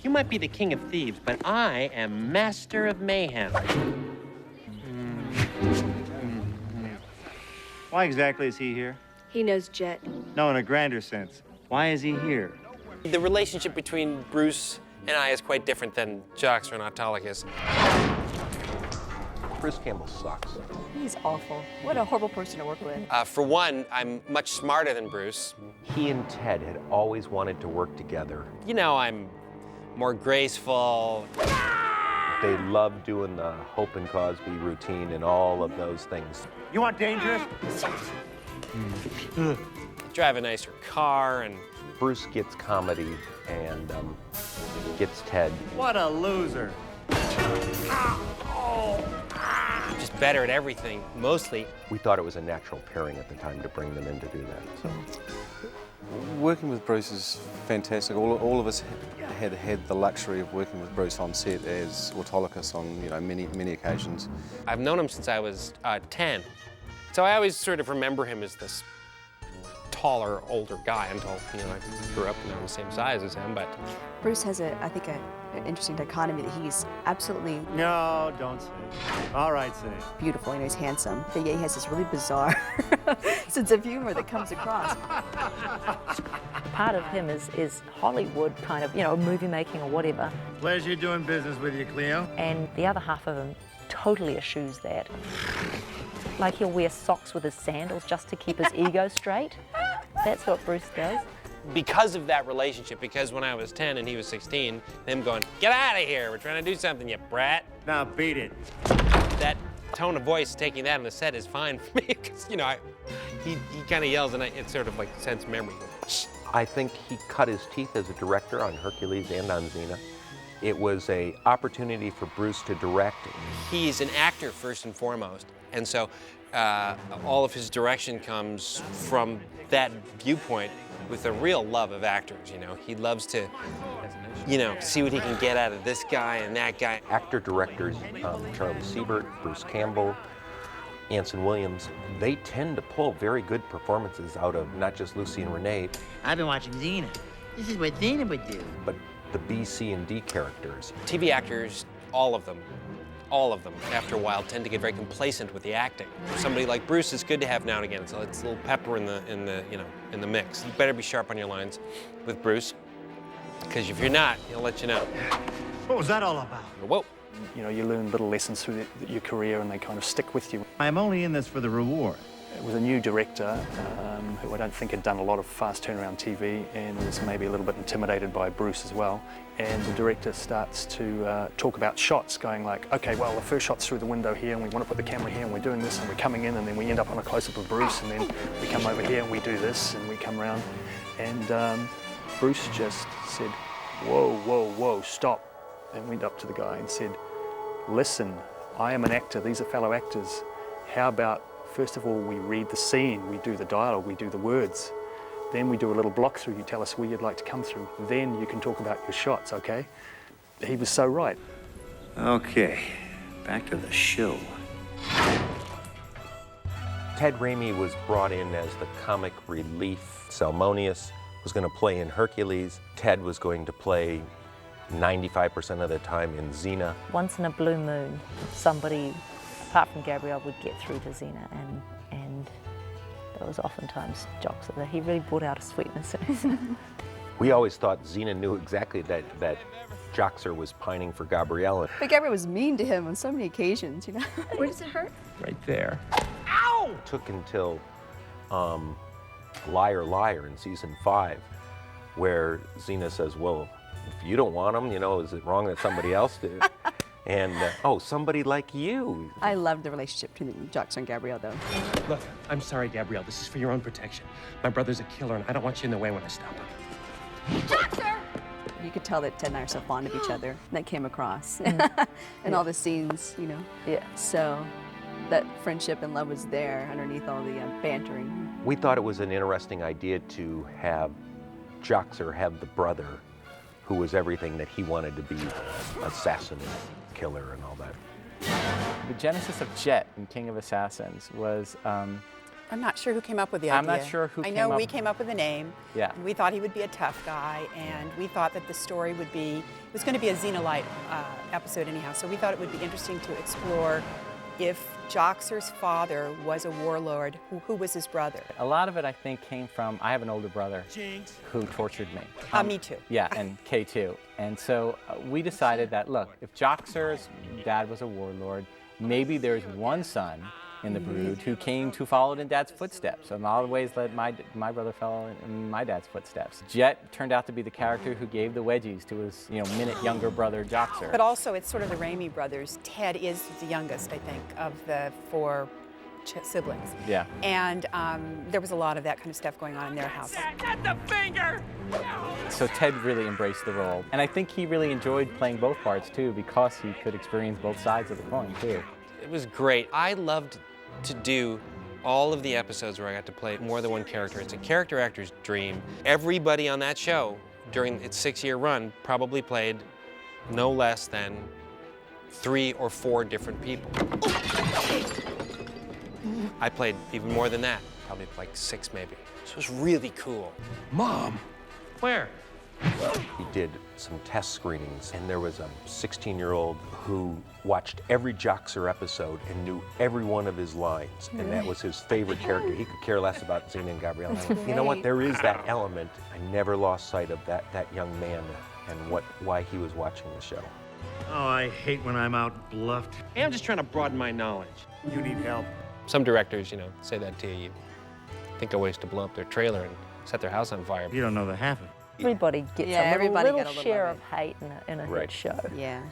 You might be the king of thieves, but I am master of mayhem. Why exactly is he here? He knows Jet. No, in a grander sense. Why is he here? The relationship between Bruce and I is quite different than Joxer and Autolycus. Bruce Campbell sucks. He's awful. What a horrible person to work with. For one, I'm much smarter than Bruce. He and Ted had always wanted to work together. You know, I'm more graceful. They loved doing the Hope and Cosby routine and all of those things. You want dangerous? Drive a nicer car, and Bruce gets comedy and gets Ted. What a loser. just better at everything, mostly. We thought it was a natural pairing at the time to bring them in to do that. So. Working with Bruce is fantastic. All of us had the luxury of working with Bruce on set as Autolycus on many occasions. I've known him since I was 10, so I always sort of remember him as this taller, older guy until I grew up and I'm the same size as him. But Bruce has I think an interesting dichotomy that he's absolutely no, don't say. All right, say. Beautiful. He's handsome, but yet he has this really bizarre sense of humor that comes across. Part of him is Hollywood kind of, movie making or whatever. Pleasure doing business with you, Cleo. And the other half of him totally eschews that. Like he'll wear socks with his sandals just to keep his ego straight. That's what Bruce does. Because of that relationship, because when I was 10 and he was 16, them going, "Get out of here, we're trying to do something, you brat." Now beat it. That tone of voice, taking that on the set is fine for me, because, he kind of yells and it's sort of like sense memory. I think he cut his teeth as a director on Hercules and on Xena. It was an opportunity for Bruce to direct. He's an actor first and foremost, and so all of his direction comes from that viewpoint with a real love of actors. He loves to, see what he can get out of this guy and that guy. Actor-directors, Charlie Siebert, Bruce Campbell, Anson Williams, they tend to pull very good performances out of not just Lucy and Renee. I've been watching Xena. This is what Xena would do. But the B, C, and D characters. TV actors, all of them, after a while, tend to get very complacent with the acting. Somebody like Bruce is good to have now and again, so it's a little pepper in the mix. You better be sharp on your lines with Bruce, because if you're not, he'll let you know. What was that all about? Whoa. You learn little lessons through your career and they kind of stick with you. I'm only in this for the reward. With a new director who I don't think had done a lot of fast turnaround TV and was maybe a little bit intimidated by Bruce as well. And the director starts to talk about shots, going like, okay, well, the first shot's through the window here and we want to put the camera here and we're doing this and we're coming in and then we end up on a close-up of Bruce and then we come over here and we do this and we come around. And Bruce just said, whoa, whoa, whoa, stop. And went up to the guy and said, listen, I am an actor, these are fellow actors. How about, first of all, we read the scene, we do the dialogue, we do the words. Then we do a little block through, you tell us where you'd like to come through. Then you can talk about your shots, okay? He was so right. Okay, back to the show. Ted Raimi was brought in as the comic relief. Salmonius was going to play in Hercules. Ted was going to play 95% of the time in Xena. Once in a blue moon, somebody, apart from Gabrielle, would get through to Xena, and that was oftentimes Joxer. He really brought out a sweetness in his. We always thought Xena knew exactly that Joxer was pining for Gabrielle. But Gabrielle was mean to him on so many occasions, Where does it hurt? Right there. Ow! It took until Liar Liar in season 5, where Xena says, well, if you don't want them, is it wrong that somebody else did? And, somebody like you. I love the relationship between Joxer and Gabrielle, though. Look, I'm sorry, Gabrielle. This is for your own protection. My brother's a killer, and I don't want you in the way when I stop him. Joxer! You could tell that Ted and I are so fond of each other. That came across in all the scenes, Yeah. So that friendship and love was there underneath all the bantering. We thought it was an interesting idea to have Joxer have the brother who was everything that he wanted to be, assassin, killer, and all that. The genesis of Jet in King of Assassins was I'm not sure who came up with the idea. I'm not sure who I came know up- we came up with the name. Yeah. We thought he would be a tough guy, and we thought that the story would be, it was going to be a Xena Light episode anyhow, so we thought it would be interesting to explore if Joxer's father was a warlord, who was his brother. A lot of it, I think, came from, I have an older brother who tortured me. Me too. Yeah, and Kay too. And so we decided that, look, if Joxer's dad was a warlord, maybe there's one son in the brood who came to follow in Dad's footsteps. In a lot of ways, that my brother followed in my dad's footsteps. Jet turned out to be the character who gave the wedgies to his, minute younger brother, Joxer. But also, it's sort of the Raimi brothers. Ted is the youngest, I think, of the 4 siblings. Yeah. And there was a lot of that kind of stuff going on in their house. Not the finger! So Ted really embraced the role. And I think he really enjoyed playing both parts, too, because he could experience both sides of the coin, too. It was great. I loved to do all of the episodes where I got to play more than one character. It's a character actor's dream. Everybody on that show during its 6-year run probably played no less than 3 or 4 different people. I played even more than that, probably like 6 maybe. So it was really cool. Mom, where? We did some test screenings, and there was a 16-year-old who watched every Joxer episode and knew every one of his lines, and that was his favorite character. He could care less about Xena and Gabrielle. You know what? There is that element. I never lost sight of that young man and why he was watching the show. Oh, I hate when I'm out bluffed. Hey, I'm just trying to broaden my knowledge. You need help. Some directors, say that to you. You think of ways to blow up their trailer and set their house on fire. You don't know the half of it. Everybody gets Yeah, a everybody little got a little share of of hate in a Right. hit show. Yeah.